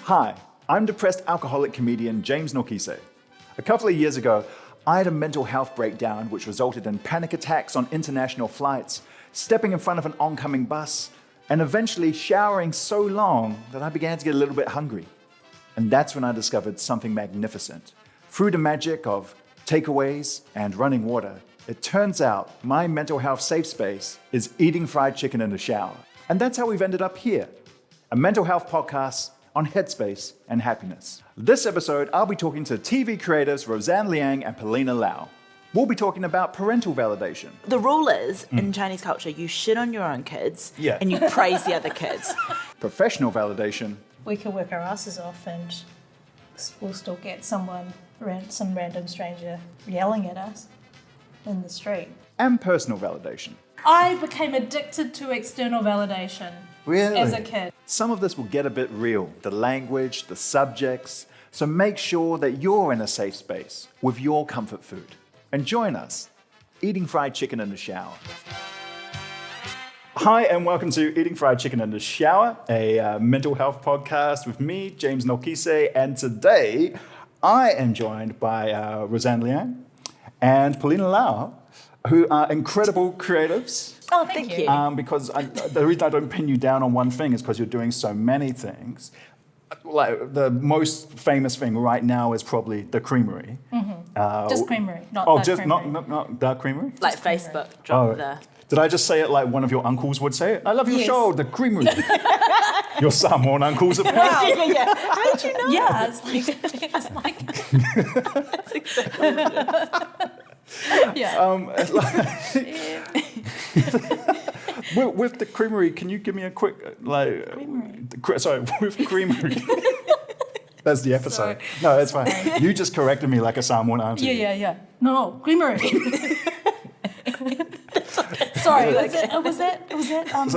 Hi, I'm depressed alcoholic comedian James Nokise. A couple of years ago, I had a mental health breakdown which resulted in panic attacks on international flights, stepping in front of an oncoming bus, and eventually showering so long that I began to get a little bit hungry. And that's when I discovered something magnificent. Through the magic of takeaways and running water, it turns out my mental health safe space is eating fried chicken in the shower. And that's how we've ended up here, a mental health podcast on headspace and happiness. This episode, I'll be talking to TV creators Roseanne Liang and Perlina Lau. We'll be talking about parental validation. The rule is, in Chinese culture, you shit on your own kids and you praise the other kids. Professional validation. We can work our asses off and we'll still get some random stranger yelling at us in the street. And personal validation. I became addicted to external validation as a kid. Some of this will get a bit real, the language, the subjects, so make sure that you're in a safe space with your comfort food. And join us, eating fried chicken in the shower. Hi, and welcome to Eating Fried Chicken in the Shower, a mental health podcast with me, James Nokise, and today I am joined by Roseanne Liang and Perlina Lau, who are incredible creatives. Oh, thank you. Because the reason I don't pin you down on one thing is because you're doing so many things. Like the most famous thing right now is probably the Creamery. Mm-hmm. Just Creamery, not Creamery. Not the Creamery? Like Facebook, drop the... Did I just say it like one of your uncles would say it? I love your show, the Creamery. Your Samoan uncles apparently. Yeah. How did you know? Yeah, it's like That's exactly what it is. With the Creamery, can you give me a quick with Creamery. That's the episode. Sorry. No, it's fine. You just corrected me like a Samoan auntie. Yeah. No, Creamery. Sorry, was that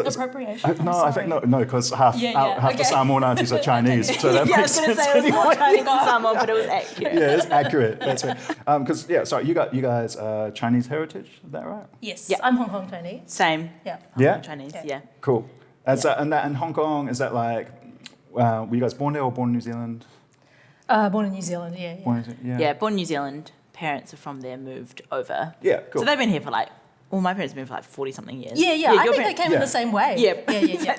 appropriation? No, I think no, because half the Samoan aunties are Chinese, so that I makes was going to sense say it was more anyway. Chinese than Samoan, but it was accurate. Yeah, it's accurate. That's right. Because you guys Chinese heritage, is that right? Yes, Yeah. I'm Hong Kong Chinese. Same. Yeah. Yeah? Chinese, Yeah. yeah. Cool. And that in Hong Kong, is that like, were you guys born there or born in New Zealand? Born in New Zealand, yeah. Yeah, born in New Zealand. Parents are from there, moved over. Yeah, cool. So they've been here for my parents have been for like 40-something years. Yeah. I think they came in the same way. Yeah.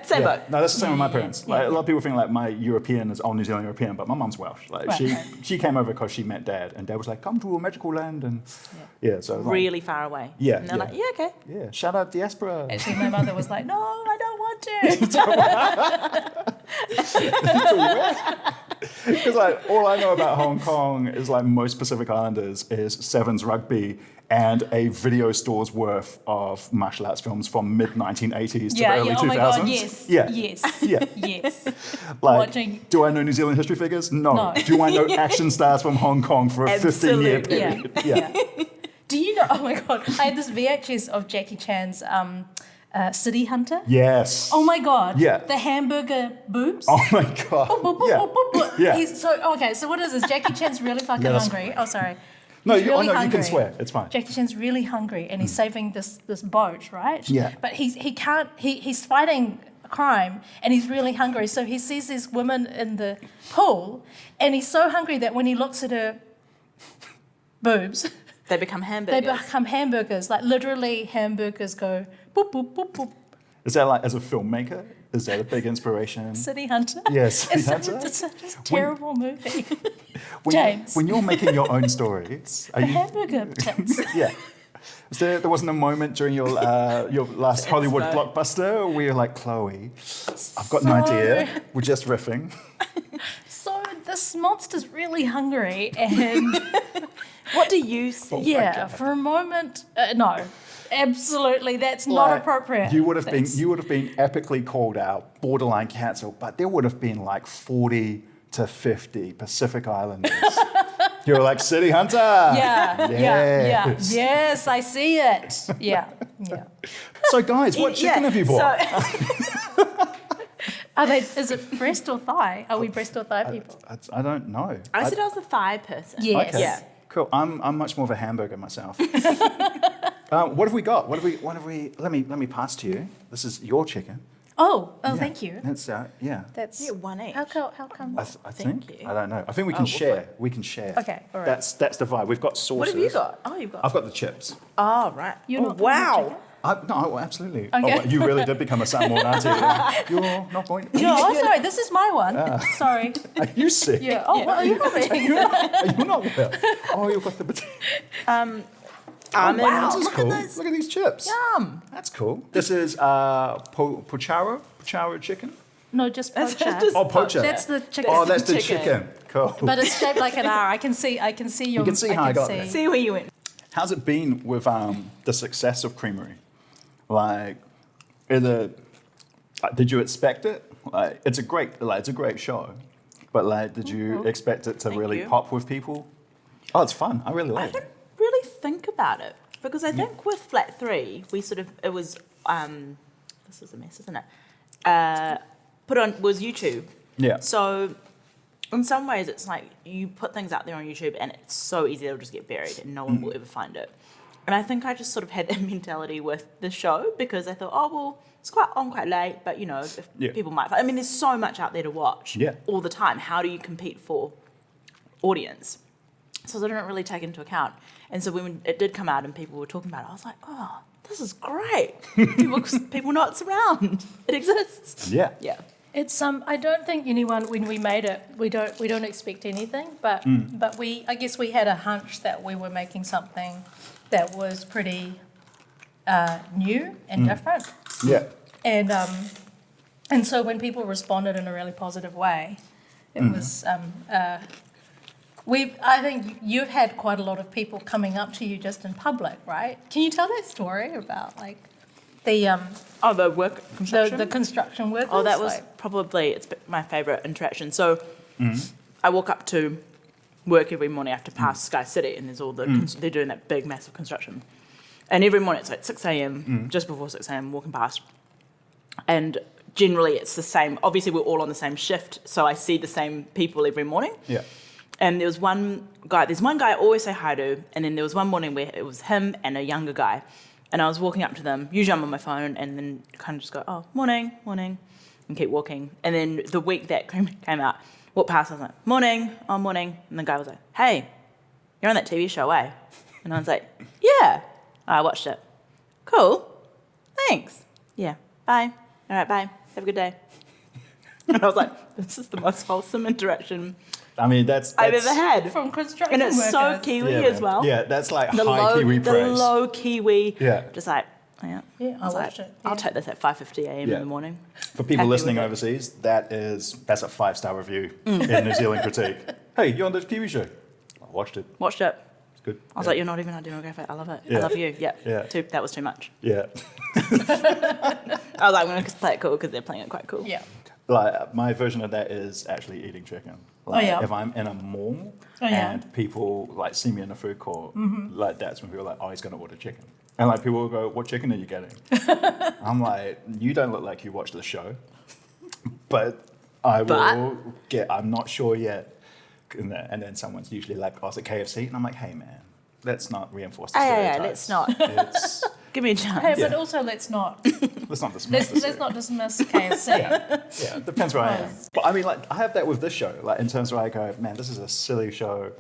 Same boat. No, that's the same with my parents. Like, a lot of people think like my European is all New Zealand European, but my mum's Welsh. Like she came over because she met Dad, and Dad was like, "Come to a magical land," and so like, Really far away. Yeah. And they're like, yeah, okay. Yeah, shout out diaspora. Actually, my mother was like, "No, I don't want to." Because like all I know about Hong Kong is like most Pacific Islanders is Sevens rugby and a video store's worth of martial arts films from mid 1980s to the early 2000s. Oh my God, yes. Yeah. Yes. Like, do I know New Zealand history figures? No. Do I know action stars from Hong Kong for a 15-year period? Yeah. Do you know? Oh my God, I had this VHS of Jackie Chan's City Hunter. Yes. Oh my God. Yeah. The hamburger boobs. Oh my God. Yeah. So what is this? Jackie Chan's really fucking hungry. Oh, sorry. No, He's really you hungry. can swear. It's fine. Jackie Chan's really hungry and he's saving this boat, right? Yeah. But he's fighting a crime and he's really hungry. So he sees this woman in the pool and he's so hungry that when he looks at her boobs, They become hamburgers. Like literally hamburgers go boop, boop, boop, boop. Is that like, as a filmmaker, is that a big inspiration? City Hunter. Yes, City Hunter. It's such a terrible movie. When James. When you're making your own stories, are The you? hamburger tits. Yeah. There wasn't a moment during your last Hollywood blockbuster where you're like, Chloe, I've got an idea. We're just riffing. So this monster's really hungry and What do you see? for a moment, no. Absolutely, that's not appropriate. You would have been epically called out, borderline cancelled, but there would have been like 40 to 50 Pacific Islanders. You were like, City Hunter. Yeah. Yes, I see it. Yeah. So guys, what chicken have you bought? Is it breast or thigh? Are we breast or thigh people? I don't know. I said I was a thigh person. Yes. Okay. Yeah. Cool. I'm much more of a hamburger myself. What have we got? What have we? Let me pass to you. This is your chicken. Thank you. That's yeah. That's Yeah, one each. How come? I Thank think. you. I don't know. I think we can we'll share. find- We can share. Okay, all right. That's the vibe. We've got sauces. What have you got? Oh, you've got. I've got the chips. Oh, right. You're oh, not going to wow. No, absolutely. Okay. Oh, you really did become a Samoan, aren't you? You're not going. No, sorry, this is my one. Sorry. Are you sick? Yeah. Oh, what are you having? You're not well. Oh, you've got the potato. Almond. Wow, this is Look cool. at this. Look at these chips. Yum. That's cool. This is pocharo chicken. No, just That's poacher. just- Oh, poacher. That's the chicken. Oh, that's the chicken. chicken. Cool. But it's shaped like an R. I can see your. You can see how I got there. See where you went. How's it been with the success of Creamery? Like, did you expect it? Like, it's a great show, but like, did you expect it to Thank really you. pop with people? Oh, it's fun. I really I like it. didn't really think about it because I think with Flat 3, it was, this is a mess, isn't it? Was YouTube. Yeah. So in some ways, it's like you put things out there on YouTube and it's so easy it'll just get buried and no one will ever find it. And I think I just sort of had that mentality with the show because I thought, oh, well, it's quite late, but, you know, if people might find... I mean, there's so much out there to watch all the time. How do you compete for audience? So I didn't really take into account. And so when it did come out and people were talking about it, I was like, oh, this is great. People know it's around. It exists. Yeah. Yeah. It's I don't think anyone when we made it we don't expect anything, but I guess we had a hunch that we were making something that was pretty new and different. Yeah. And so when people responded in a really positive way, it was I think you've had quite a lot of people coming up to you just in public, right? Can you tell that story about like the the work construction? the construction workers? Oh, that was probably my favourite interaction. So I walk up to work every morning after past Sky City, and there's all the they're doing that big, massive construction. And every morning it's like 6 a.m., just before 6 a.m., walking past. And generally it's the same. Obviously, we're all on the same shift, so I see the same people every morning. Yeah. And there's one guy I always say hi to, and then there was one morning where it was him and a younger guy. And I was walking up to them, usually I'm on my phone, and then kind of just go, oh, morning, and keep walking. And then the week that came out, walked past, I was like, morning. And the guy was like, hey, you're on that TV show, eh? And I was like, yeah. I watched it. Cool. Thanks. Yeah. Bye. All right, bye. Have a good day. And I was like, this is the most wholesome interaction I mean, that's I've ever had. from construction And it's workers. so Kiwi as man. well. Yeah, that's like The high Kiwi the praise. low Kiwi. Yeah. Just like, yeah. Yeah, I was watched like, it. I'll Yeah. take this at 5:50 a.m. Yeah. in the morning. For people Happy listening with it. overseas, that's a 5-star review in New Zealand critique. Hey, you're on the Kiwi show. I watched it. Watched it. It's good. I was like, you're not even a demographic. I love it. Yeah. I love you. Yeah. Yeah. That was too much. Yeah. I was like, I'm going to play it cool because they're playing it quite cool. Yeah. Like, my version of that is actually eating chicken. Like, yeah. if I'm in a mall and people like see me in a food court, like that's when people are like, oh, he's going to order chicken. And like people will go, what chicken are you getting? I'm like, you don't look like you watched the show, but I will get, I'm not sure yet. And then someone's usually like, oh, is it KFC? And I'm like, hey man, let's not reinforce the Yeah, stereotypes. let's not. It's, Give me a chance. Hey, Yeah. but also let's not let's not dismiss let's not dismiss KFC. Yeah, it depends where I am. But I mean, like, I have that with this show, like, in terms where I go, man, this is a silly show.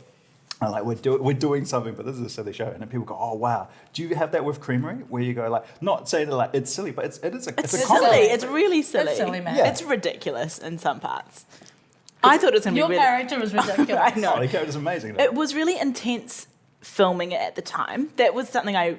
And like, we're doing something, but this is a silly show. And then people go, oh, wow. Do you have that with Creamery? Where you go, like, not saying that, like, it's silly, but it's a It's comedy. silly. It's really silly. It's silly, man. Yeah. It's ridiculous in some parts. I thought it was going to be Your really... character was ridiculous. I know. Oh, the character's amazing, though. It was really intense filming it at the time. That was something I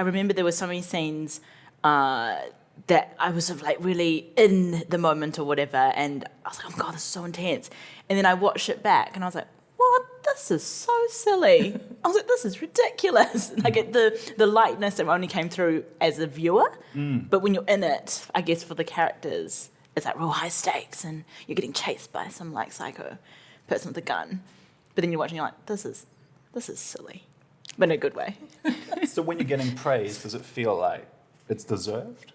remember. There were so many scenes that I was sort of like really in the moment or whatever, and I was like, oh God, this is so intense. And then I watched it back and I was like, what? This is so silly. I was like, this is ridiculous. And I get the lightness that only came through as a viewer, but when you're in it, I guess for the characters, it's like real high stakes and you're getting chased by some like psycho person with a gun. But then you're watching, you're like, this is silly, but in a good way. So when you're getting praise, does it feel like it's deserved?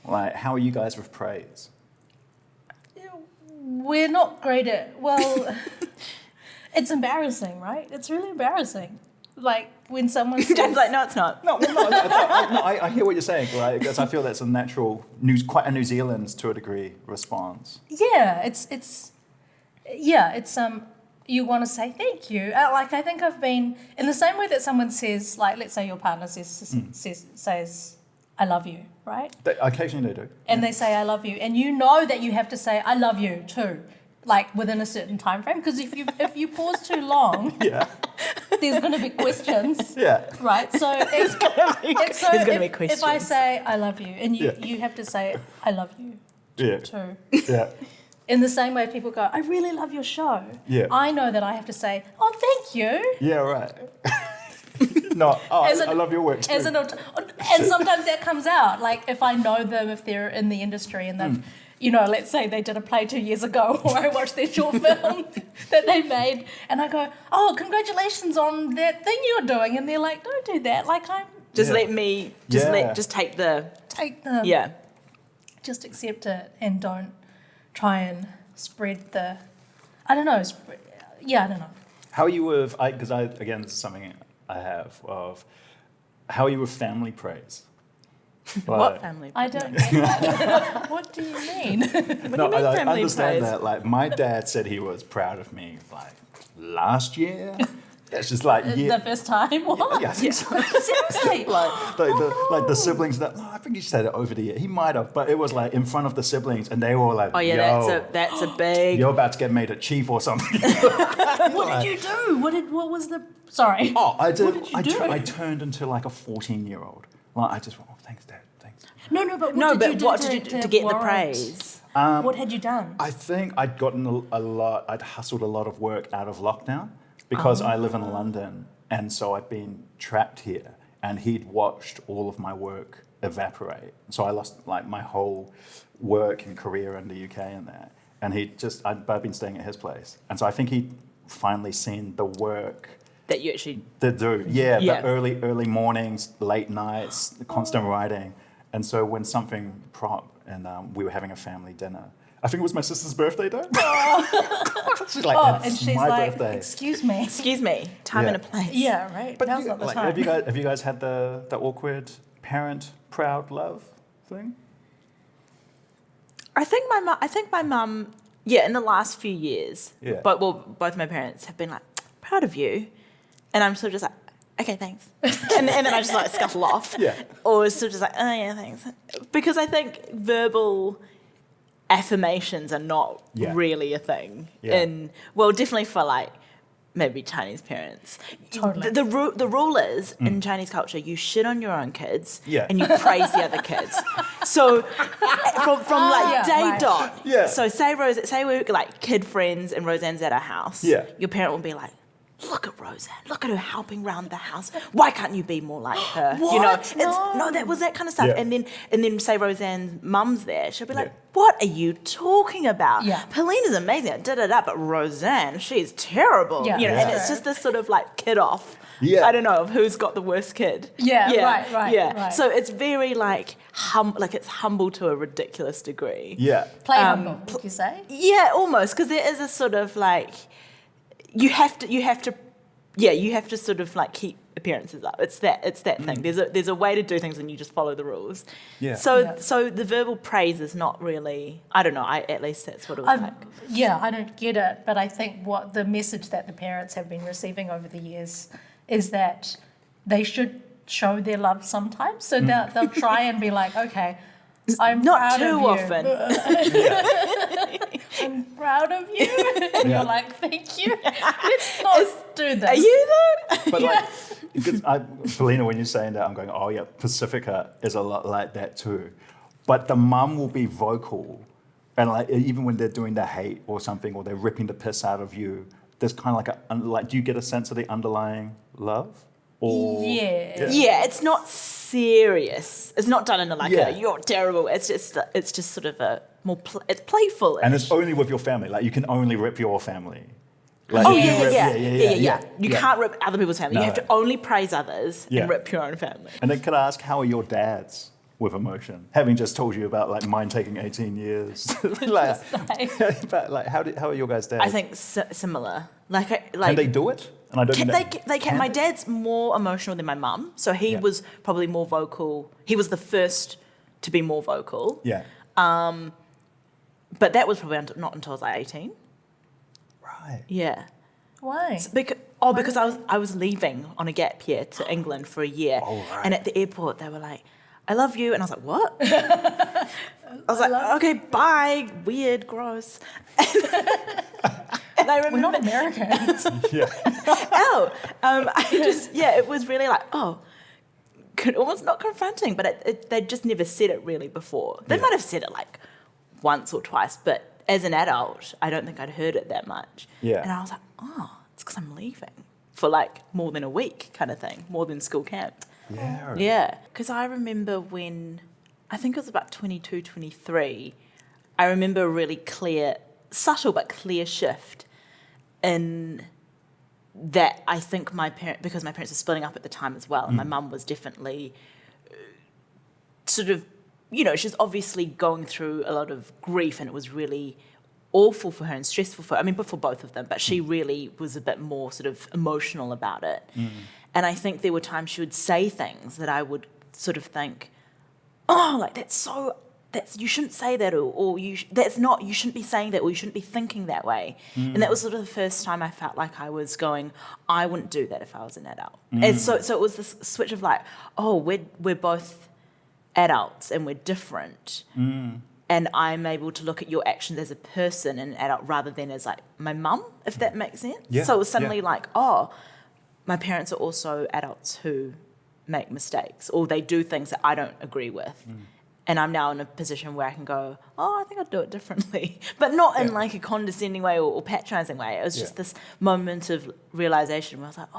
Like, how are you guys with praise? We're not great at, well, it's embarrassing, right? It's really embarrassing. Like when someone James says, like, no, it's not. No, I hear what you're saying, right? Because I feel that's a natural, quite a New Zealand to a degree response. yeah, it's you want to say thank you. Like I think I've been in the same way that someone says, like, let's say your partner says I love you, right? Occasionally they do. And they say I love you, and you know that you have to say I love you too, like within a certain time frame. Because if you pause too long, Yeah. there's going to be questions. Yeah. Right, so There's gonna be questions. If I say I love you, and you, Yeah. you have to say I love you Yeah. too. Yeah. In the same way people go, I really love your show. Yeah. I know that I have to say, oh, thank you. Yeah, right. No, I love your work too. And sometimes that comes out. Like if I know them, if they're in the industry and they've, let's say they did a play 2 years ago, or I watched their short film that they made, and I go, oh, congratulations on that thing you're doing. And they're like, don't do that. Like Just Yeah. let me, just take the, take the, just accept it and don't try and spread the, I don't know. I don't know. How are you with, because again, this is something I have, of how are you with family praise? what family? I don't get that. What do you mean? No, mean I family understand praise? that. Like, my dad said he was proud of me, like, last year. It's just like, The first time? What? Yeah, I think so. Seriously? Like the siblings that, I think he said it over the year. He might have, but it was like in front of the siblings, and they were like, Oh yeah, yo, that's a big. you're about to get made a chief or something. What did you do? What was the, sorry. Oh, I did. What did you do? I turned into like a 14-year-old. Like, I just went, oh, thanks, Dad, thanks. No, but No, what did but you do what did you do to get the warrant- praise? What had you done? I think I'd gotten I'd hustled a lot of work out of lockdown because I live in London, and so I'd been trapped here, and he'd watched all of my work evaporate. So I lost like my whole work and career in the UK and that. And I'd been staying at his place. And so I think he'd finally seen the work That you actually. the Yeah. the early mornings, late nights, the constant writing. And so when something and we were having a family dinner, I think it was my sister's birthday day. She's like, And it's she's my like, birthday. excuse me. Excuse me, time and a place. Yeah, right. But Now's not the time. have you guys had the awkward parent proud love thing? I think my mum. Yeah, in the last few years. Yeah. But both my parents have been like, proud of you, and I'm sort of just like, okay, thanks, and then I just like scuttle off. Yeah. Or sort of just like, oh yeah, thanks, because I think verbal affirmations are not Yeah. really a thing Yeah. definitely for like maybe Chinese parents. Totally. The rule is in Chinese culture, you shit on your own kids Yeah. and you praise the other kids. So from like Yeah, day right. dot. Yeah. So say we're like kid friends and Roseanne's at our house. Yeah. Your parent will be like, look at Roseanne, look at her helping around the house. Why can't you be more like her? You know, What? no, that was that kind of stuff. Yeah. And then say Roseanne's mum's there, she'll be like, Yeah. what are you talking about? Yeah. Perlina's amazing, but Roseanne, she's terrible. Yeah. You know, Yeah. and it's just this sort of like kid off. Yeah. I don't know of who's got the worst kid. Yeah, right, Yeah. right. So it's very like it's humble to a ridiculous degree. Yeah. Play humble, would you say? Yeah, almost, because there is a sort of like you have to sort of like keep appearances up. It's that thing. There's a way to do things, and you just follow the rules. Yeah. So the verbal praise is not really. I don't know. At least that's what it was like. Yeah, I don't get it, but I think what the message that the parents have been receiving over the years is that they should show their love sometimes. So they'll try and be like, okay, I'm Not proud too of you. often. I'm proud of you. And Yeah. you're like, thank you. Let's not do this. Are you though? But like, because Perlina, when you're saying that, I'm going, oh yeah, Pacifica is a lot like that too. But the mum will be vocal, and like even when they're doing the hate or something, or they're ripping the piss out of you, there's kind of like, do you get a sense of the underlying love? Or Yeah. Yeah, it's not serious. It's not done in a Yeah. you're terrible. It's just sort of a more it's playful. And it's only with your family. Like, you can only rip your family. Like, Oh you yeah. rip- You can't rip other people's family. No. You have to only praise others Yeah. and rip your own family. And then could I ask, how are your dads with emotion? Having just told you about like mine taking 18 years. Like, but like, how are your guys' dads? I think similar. Can they do it? And I don't My dad's more emotional than my mum, so he was probably more vocal. He was the first to be more vocal. Yeah. But that was probably not until I was like 18. Right. Yeah. Why? Because I was leaving on a gap year to England for a year. Oh, right. And at the airport they were like, I love you. And I was like, what? I was like, okay, bye. Weird, gross. And I remember, We're not Americans. Yeah. it was really like, almost not confronting, but they just never said it really before. They might have said it like once or twice, but as an adult, I don't think I'd heard it that much. Yeah. And I was like, it's because I'm leaving for like more than a week kind of thing, more than school camp. Yeah. Yeah. Because I remember when, I think it was about 22, 23, I remember a really clear, subtle but clear shift in that I think because my parents were splitting up at the time as well, and my mum was definitely sort of, she's obviously going through a lot of grief, and it was really awful for her and stressful for her. I mean, but for both of them, but she really was a bit more sort of emotional about it. And I think there were times she would say things that I would sort of think, you shouldn't say that, or you shouldn't be saying that, or you shouldn't be thinking that way. And that was sort of the first time I felt like I was going, I wouldn't do that if I was an adult. And so it was this switch of like, we're both adults and we're different. And I'm able to look at your actions as a person and an adult rather than as like my mum, if that makes sense. Yeah. So it was suddenly like, my parents are also adults who make mistakes, or they do things that I don't agree with. And I'm now in a position where I can go, I think I'd do it differently. But not in like a condescending way or patronising way. It was just this moment of realisation where I was like,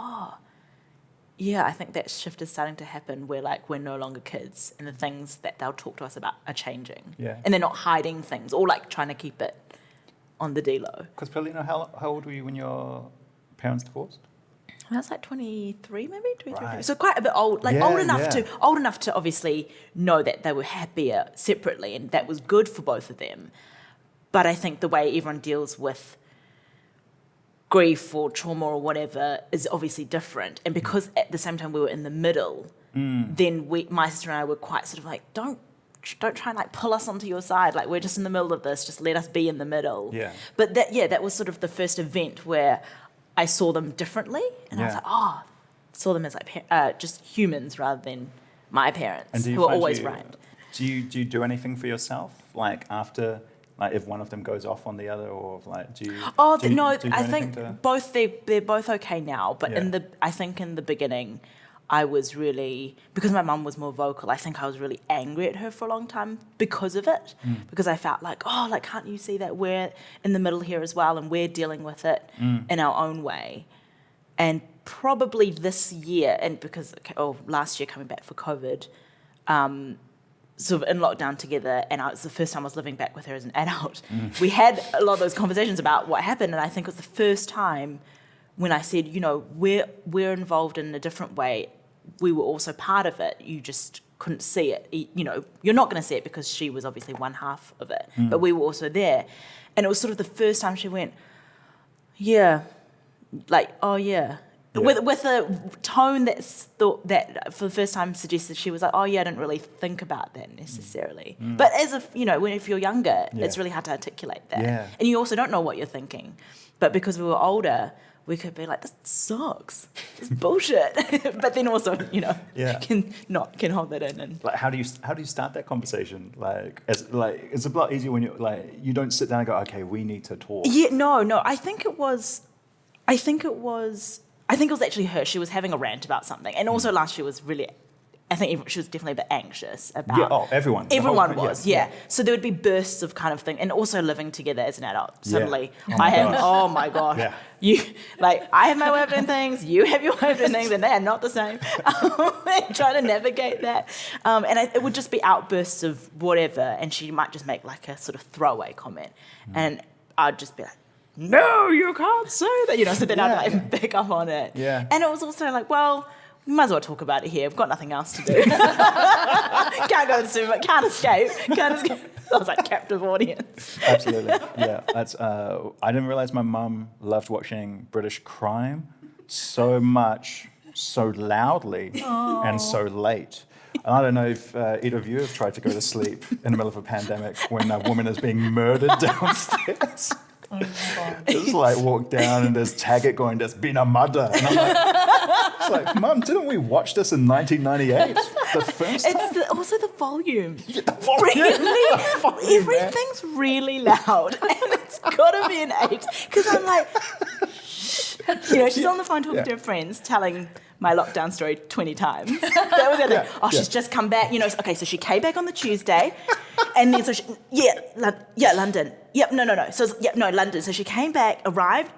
I think that shift is starting to happen where like we're no longer kids and the things that they'll talk to us about are changing. Yeah. And they're not hiding things or like trying to keep it on the D-low. Because Perlina, how old were you when your parents divorced? I was like 23, maybe 23. Right. So quite a bit old, old enough to obviously know that they were happier separately, and that was good for both of them. But I think the way everyone deals with grief or trauma or whatever is obviously different. And because at the same time we were in the middle, then my sister and I were quite sort of like, don't try and like pull us onto your side. Like, we're just in the middle of this. Just let us be in the middle. Yeah. But that was sort of the first event where I saw them differently, and I was like, saw them as like just humans rather than my parents who are always right. Do you do anything for yourself, like after, like if one of them goes off on the other, or like do you? I think both they're both okay now, but I think in the beginning, I was really, because my mum was more vocal, I think I was really angry at her for a long time because of it, because I felt like, can't you see that we're in the middle here as well and we're dealing with it in our own way. And probably this year, and because, last year coming back for COVID, sort of in lockdown together, and it was the first time I was living back with her as an adult, we had a lot of those conversations about what happened, and I think it was the first time when I said, we're involved in a different way. We were also part of it. You just couldn't see it. You're not going to see it because she was obviously one half of it, but we were also there. And it was sort of the first time she went, with a tone that for the first time suggested she was like, I didn't really think about that necessarily. But as if you're younger, it's really hard to articulate that. Yeah. And you also don't know what you're thinking. But because we were older, we could be like, this sucks. It's bullshit. But then also, can hold that in. And like, how do you start that conversation? It's a lot easier when you don't sit down and go, okay, we need to talk. Yeah, no. I think it was actually her. She was having a rant about something. And also last year was really, I think she was definitely a bit anxious about... Yeah, everyone. Everyone was, yeah. So there would be bursts of kind of thing. And also living together as an adult. Suddenly, oh my gosh. Yeah. I have my way of doing things, you have your way of doing things, and they are not the same. And trying to navigate that. And it would just be outbursts of whatever, and she might just make like a sort of throwaway comment. And I'd just be like, no, you can't say that. So then I'd like pick up on it. Yeah. And it was also like, well, we might as well talk about it here. We've got nothing else to do. Can't go to the supermarket. Can't escape. I was like captive audience. Absolutely. Yeah. That's. I didn't realize my mum loved watching British crime. so much, so loudly, and so late. And I don't know if either of you have tried to go to sleep in the middle of a pandemic when a woman is being murdered downstairs. Oh my God. Just like walk down and there's Taggart going, "There's been a murder." And I'm like, it's like, Mum, didn't we watch this in 1998? The first time? It's also the volume. The volume. The volume, man. Everything's really loud, and it's got to be an 8. Because I'm like, shh. You know, she's on the phone talking to her friends, telling my lockdown story 20 times. That was the other thing. Oh, she's just come back. You know, okay, so she came back on the Tuesday, and then London. Yep, no. So London. So she came back, arrived.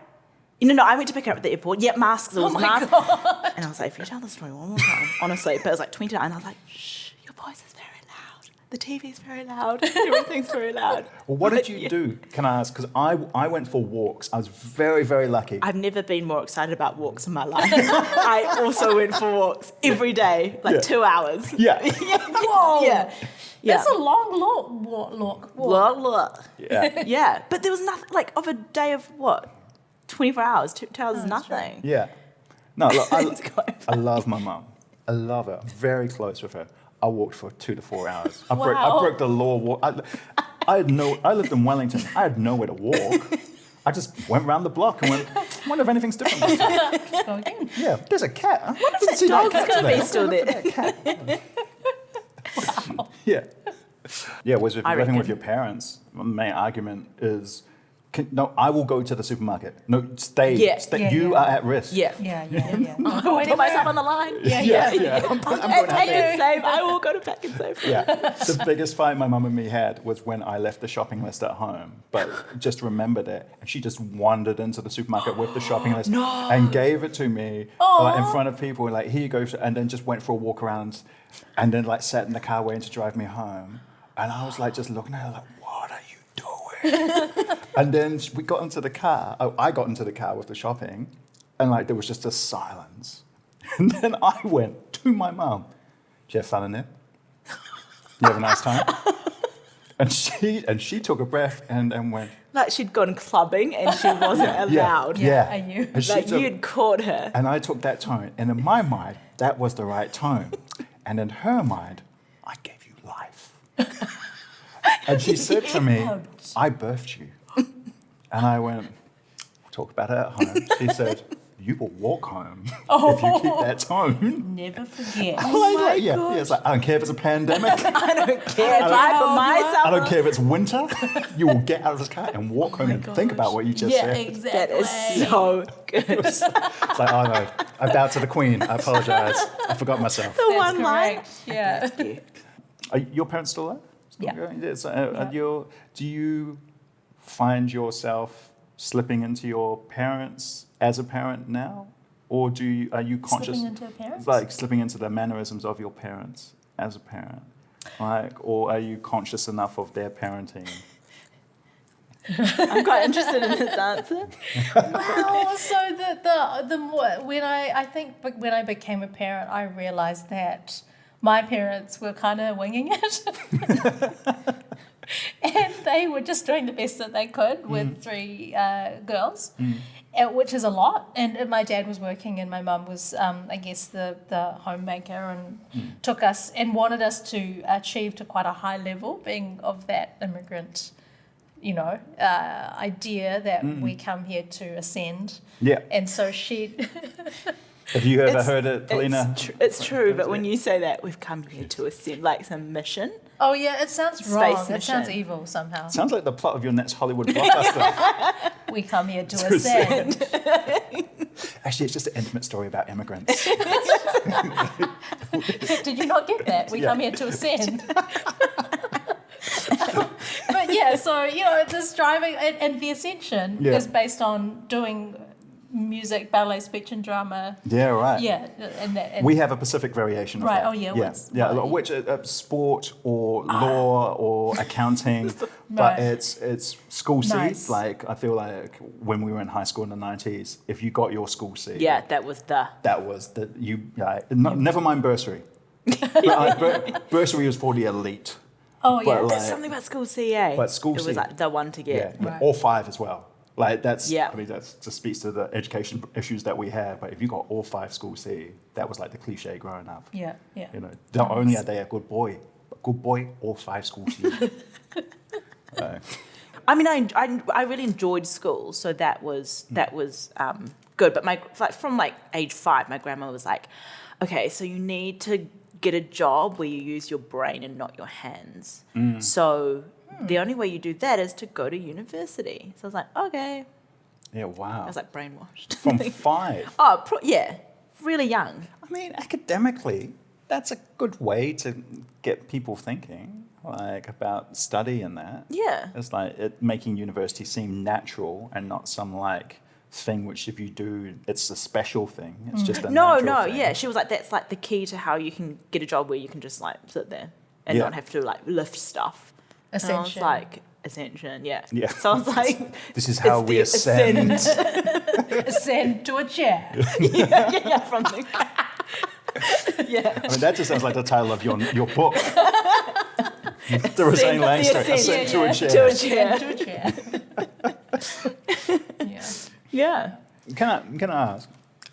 No, I went to pick her up at the airport. Yep, masks. It was masks. God. And I was like, if you tell the story one more time, honestly. But it was like 20 times. And I was like, shh, your voice is very loud. The TV's very loud. Everything's very loud. Well, what did you do? Can I ask? Because I went for walks. I was very, very lucky. I've never been more excited about walks in my life. I also went for walks every day, like 2 hours. Yeah. Whoa. Yeah. That's a long walk. Look. Yeah. Yeah. But there was nothing, like, of a day of what? 24 hours, 2 hours is nothing. Right. Yeah. No, look, I love my mum. I love her. I'm very close with her. I walked for 2 to 4 hours. I broke the law. I lived in Wellington. I had nowhere to walk. I just went round the block and went, I wonder if anything's different this time. Go again. Yeah, there's a cat. I wonder if that dog's going to be still there. Wow. Yeah. Yeah, whereas if you're living with reckon. your parents, my main argument is, no, I will go to the supermarket. No, stay. Yeah. You are at risk. Yeah. Yeah. I will put myself on the line. Yeah. I'm going Pack out there. and save. I will go to Pack and Save. Yeah. The biggest fight my mum and me had was when I left the shopping list at home, but just remembered it. And she just wandered into the supermarket with the shopping list and gave it to me in front of people. Like, here you go. And then just went for a walk around and then like sat in the car waiting to drive me home. And I was like just looking at her like, what are you doing? And then we got into the car. I got into the car with the shopping, and like there was just a silence. And then I went to my mum. "Did you have fun in there? You have a nice time?" And she took a breath and went. Like she'd gone clubbing and she wasn't allowed. Yeah. Are you? And she Like took- you'd caught her. And I took that tone, and in my mind, that was the right tone. And in her mind, I gave you life. And she said to me, "I birthed you." And I went, "We'll talk about it at home." She said, "You will walk home if you keep that tone." Never forget. It's like, I don't care if it's a pandemic. I don't care if I put myself I don't care if it's winter. You will get out of this car and walk home and think about what you just said. Exactly. That is so good. It's like, oh no, I bowed to the Queen. I apologise. I forgot myself. The That's one line. correct. Yeah. Are your parents still there? Yeah. So, do you find yourself slipping into your parents as a parent now? Or are you conscious? Slipping into parents? Like slipping into the mannerisms of your parents as a parent? Like, or are you conscious enough of their parenting? I'm quite interested in this answer. Well, so the more when I became a parent, I realised that my parents were kind of winging it, and they were just doing the best that they could with 3 girls, which is a lot. And my dad was working, and my mum was, I guess, the homemaker, and took us and wanted us to achieve to quite a high level, being of that immigrant, idea that we come here to ascend. Yeah. And so she. Have you ever heard it, Perlina? It's true, but when you say that, we've come here to ascend, like some mission. Oh yeah, it sounds Space wrong. mission. It sounds evil somehow. Sounds like the plot of your next Hollywood blockbuster. We come here to ascend. Actually, it's just an intimate story about immigrants. Did you not get that? We come here to ascend. But yeah, so this driving and the ascension is based on doing music, ballet, speech, and drama. Yeah, right. Yeah, and We have a Pacific variation of Right, that. oh, yeah, what's- Yeah, right. which sport or law or accounting, but Right. it's school C. Nice. Like, I feel like when we were in high school in the 90s, if you got your school C, Yeah, that was never mind bursary. Bursary was for the elite. oh yeah, But, There's something about school CA. But school it C. was like the one to get. Yeah, Right. or 5 as well. Like that's, Yeah. I mean, that just speaks to the education issues that we have. But if you got all 5 schools C, that was like the cliche growing up. Yeah, yeah. You know, not only are they a good boy, but good boy, all 5 schools C. I mean, I really enjoyed school, so that was good. But from age 5, my grandma was like, okay, so you need to get a job where you use your brain and not your hands. So the only way you do that is to go to university. So I was like, okay. Yeah, wow. I was like brainwashed. From 5. Oh, yeah, really young. I mean, academically, that's a good way to get people thinking, like about study and that. Yeah. It's like making university seem natural and not some like thing which if you do, it's a special thing. It's just a natural thing. Yeah. She was like, that's like the key to how you can get a job where you can just like sit there and Yeah. not have to like lift stuff. Ascension. And I was like, ascension, yeah. Yeah. So I was like, This is how it's we the ascend. Ascend to a chair. yeah, from the yeah. I mean, that just sounds like the title of your book. The Roseanne Liang story, the Ascend to a Chair. To a chair. Ascend to a chair. Yeah. Yeah. Can I ask,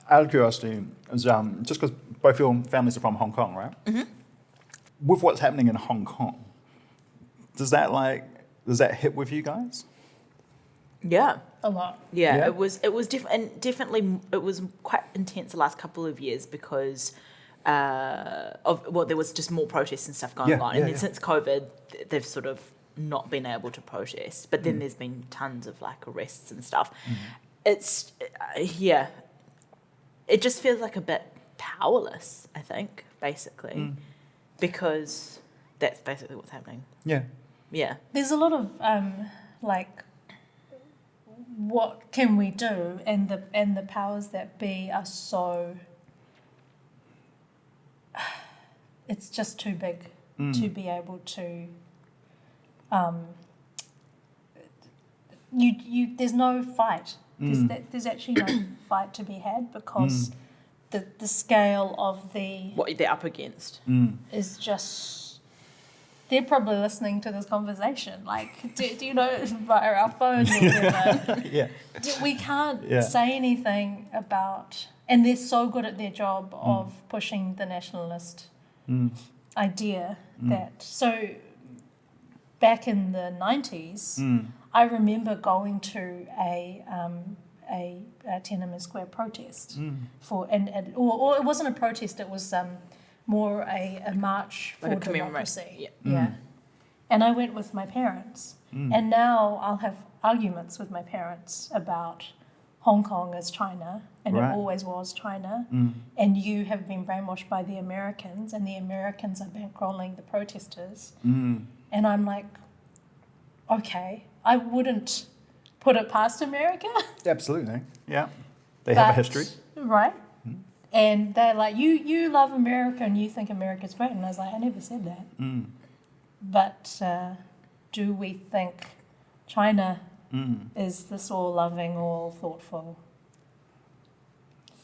out of curiosity, just because both your families are from Hong Kong, right? Mm-hmm. With what's happening in Hong Kong, does that hit with you guys? Yeah. A lot. Yeah, Yeah? it was definitely it was quite intense the last couple of years because there was just more protests and stuff going Yeah, on, yeah, and then yeah. since COVID, they've sort of not been able to protest. But then there's been tons of like arrests and stuff. It's it just feels like a bit powerless. I think basically because that's basically what's happening. Yeah. Yeah. There's a lot of what can we do, and the powers that be are so. It's just too big to be able to. There's no fight. There's actually no fight to be had because the scale of What they're up against. is just. They're probably listening to this conversation. Like, do you know, via our phones or whatever. Yeah. We can't Yeah. say anything about, and they're so good at their job of pushing the nationalist idea that. So, back in the 90s, I remember going to a Tiananmen Square protest or it wasn't a protest. It was more a march for Like a commemoration, democracy. yeah. And I went with my parents. And now I'll have arguments with my parents about Hong Kong as China, and Right. it always was China. And you have been brainwashed by the Americans, and the Americans are bankrolling the protesters. And I'm like, okay, I wouldn't put it past America. Absolutely. Yeah. They have a but- history. Right. And they're like, you love America and you think America's great. And I was like, I never said that. But do we think China is this all-loving, all-thoughtful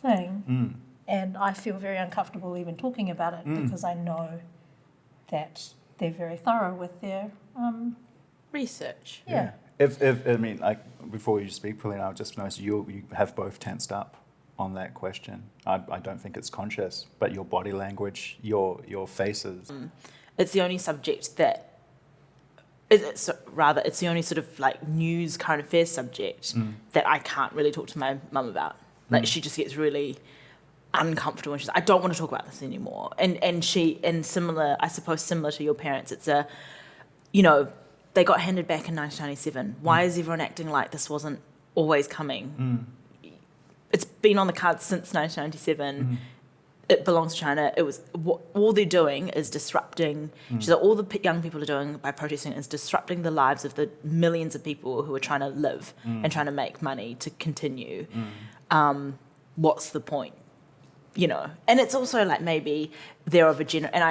thing? And I feel very uncomfortable even talking about it because I know that they're very thorough with their, Research. yeah. If I mean, like, before you speak, Perlina, I just noticed you have both tensed up on that question. I don't think it's conscious, but your body language, your faces. It's the only subject that, it's the only sort of like news, current affairs subject that I can't really talk to my mum about. Like she just gets really uncomfortable and she's like, I don't want to talk about this anymore. And similar to your parents, it's they got handed back in 1997. Why is everyone acting like this wasn't always coming? It's been on the cards since 1997. It belongs to China. It was all they're doing is disrupting. She's like, all the young people are doing by protesting is disrupting the lives of the millions of people who are trying to live and trying to make money to continue. What's the point? And it's also like maybe they're of a and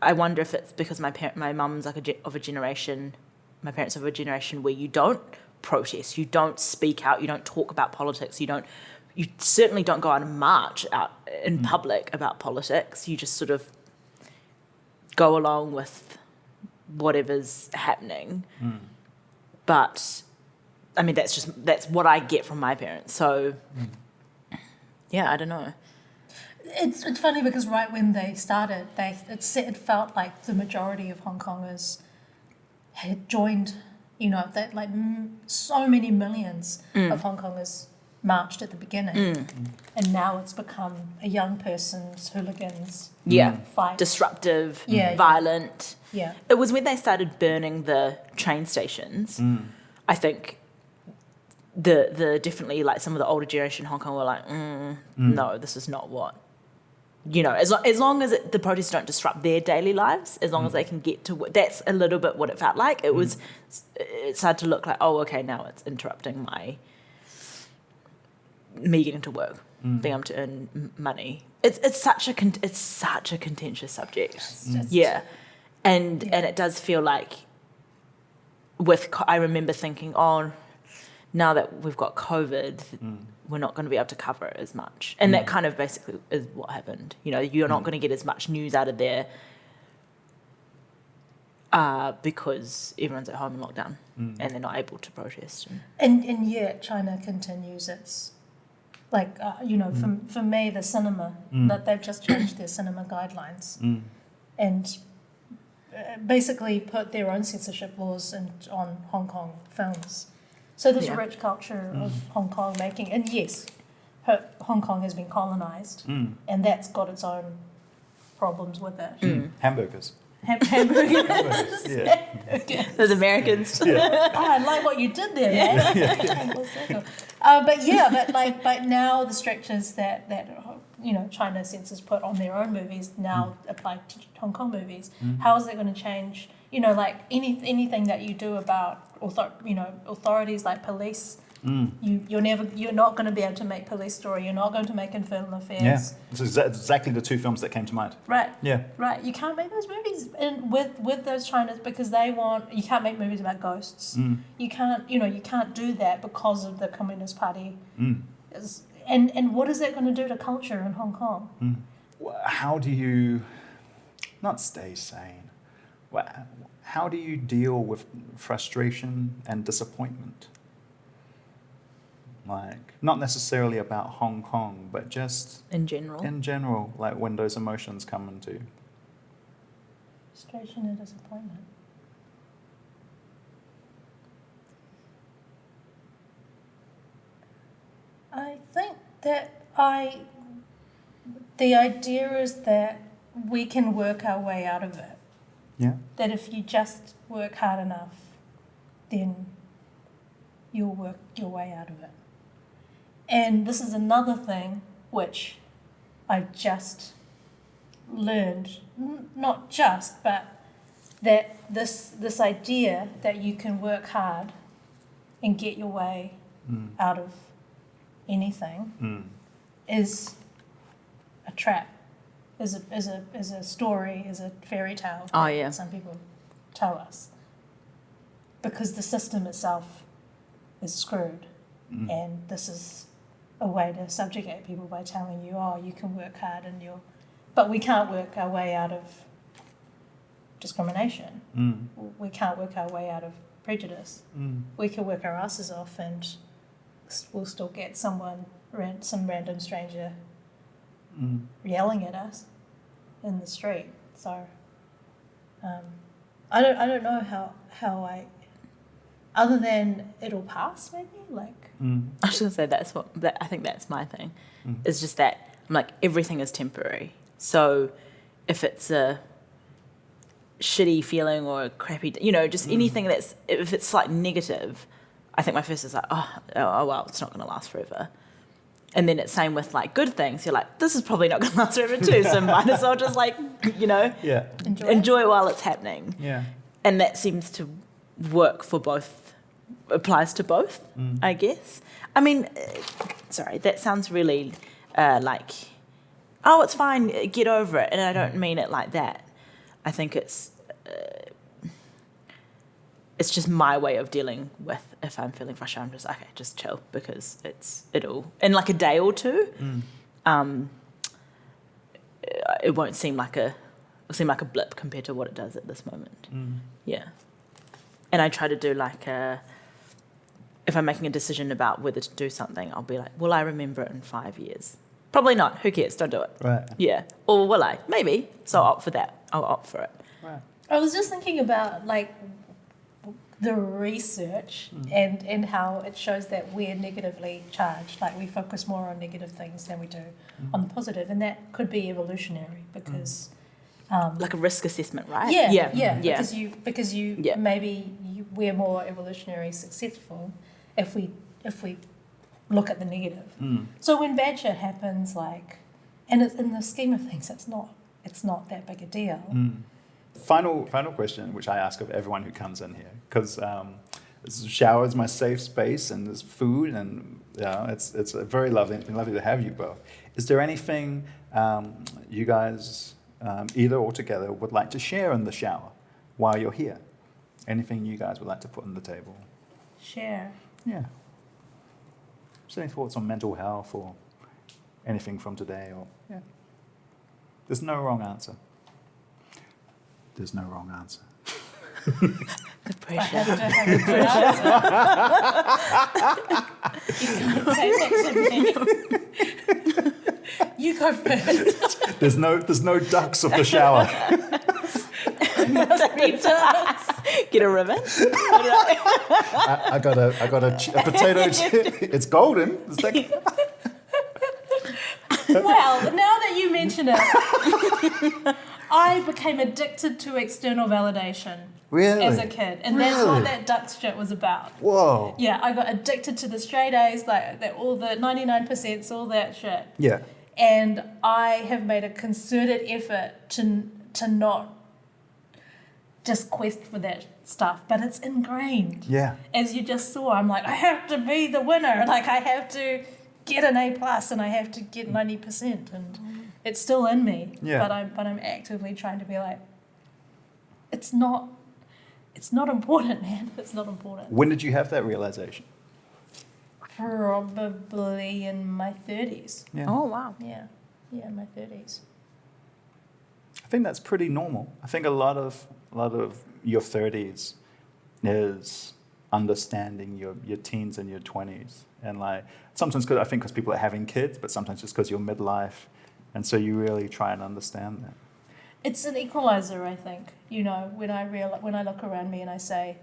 I wonder if it's because my mum's like of a generation, my parents are of a generation where you don't protest, you don't speak out, you don't talk about politics, you certainly don't go out and march out in public about politics. You just sort of go along with whatever's happening. But I mean, that's what I get from my parents. So, yeah, I don't know. It's funny because right when they started, it felt like the majority of Hong Kongers had joined, that like so many millions of Hong Kongers marched at the beginning. And now it's become a young person's hooligans fight. Disruptive, Yeah, violent. Yeah. It was when they started burning the train stations, I think the definitely like some of the older generation in Hong Kong were like, no, this is not what, as long as the protests don't disrupt their daily lives, as long as they can get to work, that's a little bit what it felt like. It started to look like, oh, okay, now it's interrupting me getting to work, being able to earn money. It's such a contentious subject. And it does feel like I remember thinking, oh, now that we've got COVID, we're not going to be able to cover it as much. And that kind of basically is what happened. You're not going to get as much news out of there because everyone's at home in lockdown and they're not able to protest. And yet China continues its, like, for me, the cinema, that they've just changed their cinema guidelines and basically put their own censorship laws on Hong Kong films. So this rich culture of Hong Kong making, and yes, Hong Kong has been colonised, and that's got its own problems with it. Hamburgers. Hamburgers. Yeah. Those Americans. I like what you did there, man. But now the strictures that China censors put on their own movies now apply to Hong Kong movies. How is that going to change? Like anything that you do about authorities like police. You're not going to be able to make Police Story. You're not going to make Infernal Affairs. Yeah, this is exactly the two films that came to mind. Right. Yeah. Right. You can't make those movies with those Chinas because you can't make movies about ghosts. You can't do that because of the Communist Party. And what is that going to do to culture in Hong Kong? How do you not stay sane? How do you deal with frustration and disappointment? Like, not necessarily about Hong Kong, but just In general, like when those emotions come into. Frustration and disappointment. I think that the idea is that we can work our way out of it. Yeah. That if you just work hard enough, then you'll work your way out of it. And this is another thing which I just learned, not just, but that this idea that you can work hard and get your way out of anything is a trap, is a story, is a fairy tale that some people tell us. Because the system itself is screwed, and this is a way to subjugate people by telling you, oh, you can work hard but we can't work our way out of discrimination. We can't work our way out of prejudice. We can work our asses off and we'll still get some random stranger yelling at us in the street. So I don't know how I, other than it'll pass maybe, like. I was going to say I think that's my thing. It's just that I'm like, everything is temporary. So if it's a shitty feeling or a crappy, just anything if it's like negative, I think my first is like, oh well, it's not going to last forever. And then it's same with like good things. You're like, this is probably not going to last forever too. So might as well just like, enjoy it while it's happening. Yeah. And that seems to work for both. Applies to both, I guess. I mean, sorry, that sounds really like, oh, it's fine, get over it. And I don't mean it like that. I think it's just my way of dealing with if I'm feeling frustrated. I'm just, okay, just chill because it'll, in like a day or two, it won't seem like it'll seem like a blip compared to what it does at this moment. Yeah. And I try to do like if I'm making a decision about whether to do something, I'll be like, will I remember it in 5 years? Probably not. Who cares? Don't do it. Right. Yeah. Or will I? Maybe. So I'll opt for that. I'll opt for it. Right. I was just thinking about like the research and how it shows that we're negatively charged. Like we focus more on negative things than we do on the positive, and that could be evolutionary because. Like a risk assessment, right? Yeah. Because you Yeah. maybe we're more evolutionary successful if we look at the negative. So when bad shit happens, like, and it's, in the scheme of things, it's not that big a deal. Final question, which I ask of everyone who comes in here, because this shower is my safe space, and there's food, and it's very lovely. It's been lovely to have you both. Is there anything you guys, either or together, would like to share in the shower while you're here? Anything you guys would like to put on the table? Share. Yeah. Just any thoughts on mental health or anything from today? Or yeah. There's no wrong answer. There's no wrong answer. The I have pressure. to have a good answer. You can't say that to me. You go first. There's no ducks of the shower. Get a ribbon. I got a potato chip. It's golden. It's like, Well, now that you mention it, I became addicted to external validation really? as a kid, and that's what that duck shit was about. Whoa. Yeah, I got addicted to the straight A's, like that, all the 99%, all that shit. Yeah. And I have made a concerted effort to not just quest for that stuff, but it's ingrained. Yeah. As you just saw, I'm like, I have to be the winner. Like I have to get an A+, and I have to get 90%, and it's still in me. Yeah. But I'm actively trying to be like, it's not important, man. It's not important. When did you have that realization? Probably in my 30s. Yeah. Oh, wow. Yeah, in my 30s. I think that's pretty normal. I think a lot of your 30s is understanding your teens and your 20s, and like sometimes because people are having kids, but sometimes just because you're midlife, and so you really try and understand that. It's an equalizer, I think. You know, when I look around me and I say,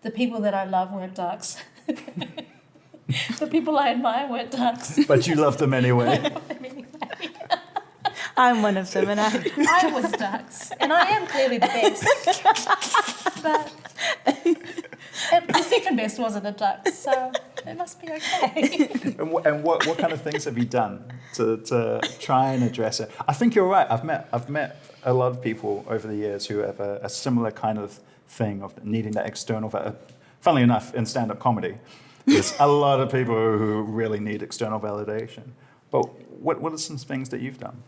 the people that I love weren't ducks. The people I admire weren't ducks. But you love them anyway. I'm one of them, and I was ducks, and I am clearly the best. But the second best wasn't a duck, so it must be okay. And what kind of things have you done to try and address it? I think you're right. I've met a lot of people over the years who have a similar kind of thing of needing that external. Funnily enough, in stand-up comedy, there's a lot of people who really need external validation. But what are some things that you've done?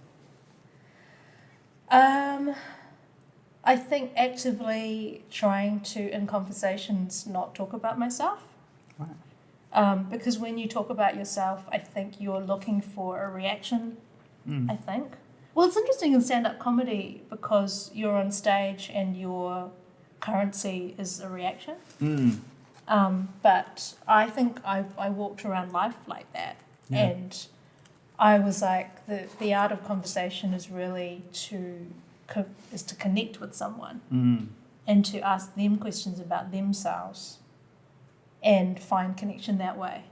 I think actively trying to, in conversations, not talk about myself. Right. Because when you talk about yourself, I think you're looking for a reaction, I think. Well, it's interesting in stand-up comedy because you're on stage and your currency is a reaction. But I think I walked around life like that. Yeah. And I was like, the art of conversation is really to connect with someone and to ask them questions about themselves and find connection that way,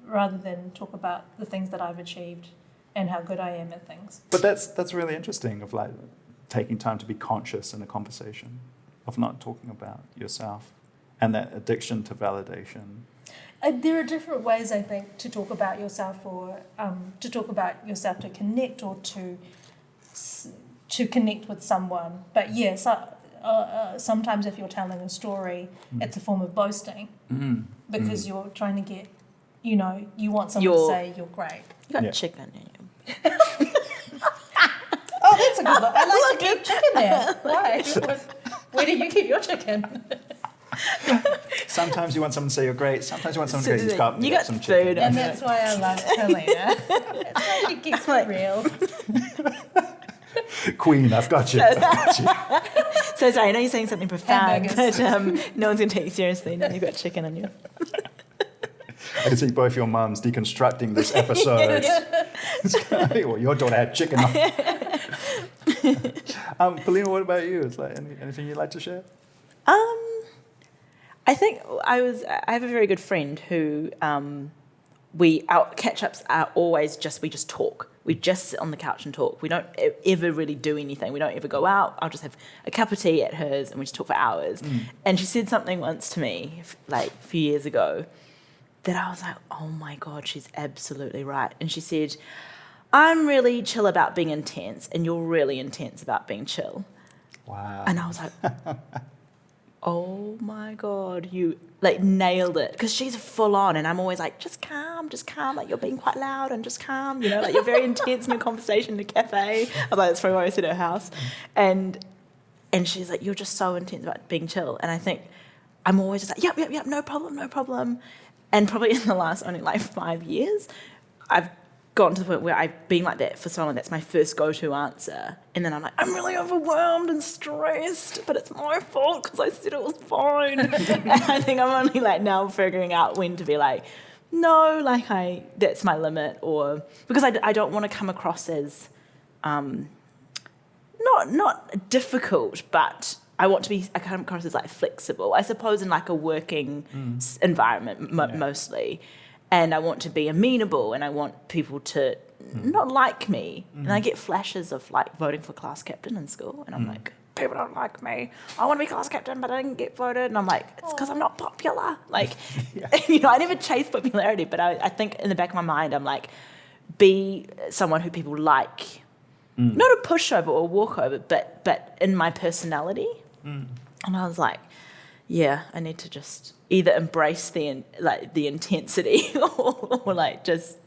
rather than talk about the things that I've achieved and how good I am at things. But that's really interesting, of like taking time to be conscious in a conversation, of not talking about yourself and that addiction to validation. There are different ways, I think, to talk about yourself, or to talk about yourself to connect, or to connect with someone. But yes, sometimes if you're telling a story, it's a form of boasting, because you're trying to get, you want someone to say you're great. You got chicken in you. Oh, that's a good look. I like to keep chicken there. Why? Where do you keep your chicken? Sometimes you want someone to say you're great. Sometimes you want someone to go, you got some food chicken. And that's why I love Perlina. That's why she keeps it real. Queen, I've got you. So sorry, I know you're saying something profound, Hamburgers. but no one's going to take you seriously now you've got chicken in you. I can see both your mums deconstructing this episode. Well, your daughter had chicken. Perlina, what about you? It's like anything you'd like to share? I think I have a very good friend who our catch-ups are always we just talk. We just sit on the couch and talk. We don't ever really do anything. We don't ever go out. I'll just have a cup of tea at hers and we just talk for hours. And she said something once to me, like a few years ago, that I was like, oh my God, she's absolutely right. And she said, I'm really chill about being intense and you're really intense about being chill. Wow. And I was like, oh my God, you like nailed it. Because she's full on and I'm always like, just calm. Like you're being quite loud and just calm, you know, like you're very intense in your conversation in the cafe. I was like, that's probably why I sit at her house. And she's like, you're just so intense about being chill. And I think I'm always just like, yep, no problem. And probably in the last only like 5 years, I've gotten to the point where I've been like that for so long. That's my first go-to answer. And then I'm like, I'm really overwhelmed and stressed, but it's my fault because I said it was fine. And I think I'm only like now figuring out when to be like, no, like that's my limit, or because I don't want to come across as not difficult, but I come across as like flexible, I suppose, in like a working environment mostly. And I want to be amenable and I want people to not like me. And I get flashes of like voting for class captain in school and I'm like, people don't like me. I want to be class captain, but I didn't get voted. And I'm like, it's because I'm not popular. Like, you know, I never chase popularity, but I think in the back of my mind, I'm like, be someone who people like. Not a pushover or a walkover, but in my personality. And I was like, yeah, I need to just either embrace the intensity or like just,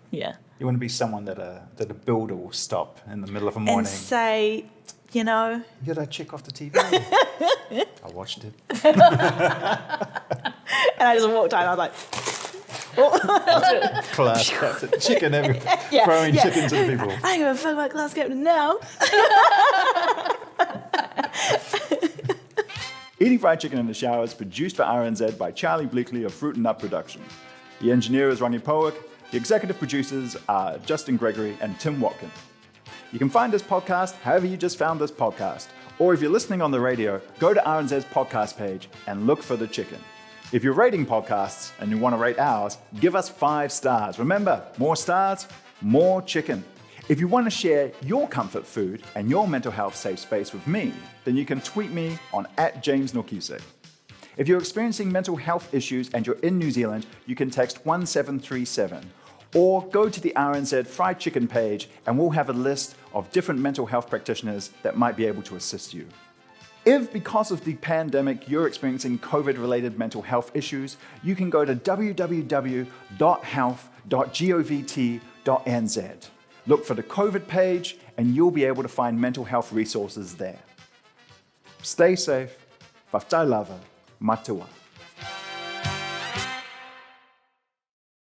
yeah. You want to be someone that a builder will stop in the middle of a morning And say, you know. You got that chick off the TV? I watched it. And I just walked out and I was like, oh. Class captain. Chicken everywhere. Throwing chickens at people. I ain't gonna fuck my class captain now. Eating Fried Chicken in the Shower is produced for RNZ by Charlie Bleakley of Fruit and Nut Production. The engineer is Ronnie Powick. The executive producers are Justin Gregory and Tim Watkin. You can find this podcast however you just found this podcast. Or if you're listening on the radio, go to RNZ's podcast page and look for The Chicken. If you're rating podcasts and you want to rate ours, give us 5 stars. Remember, more stars, more chicken. If you want to share your comfort food and your mental health safe space with me, then you can tweet me on @JamesNokise. If you're experiencing mental health issues and you're in New Zealand, you can text 1737 or go to the RNZ Fried Chicken page and we'll have a list of different mental health practitioners that might be able to assist you. If, because of the pandemic, you're experiencing COVID-related mental health issues, you can go to www.health.govt.nz. Look for the COVID page and you'll be able to find mental health resources there. Stay safe. Whaftai lava. Matua.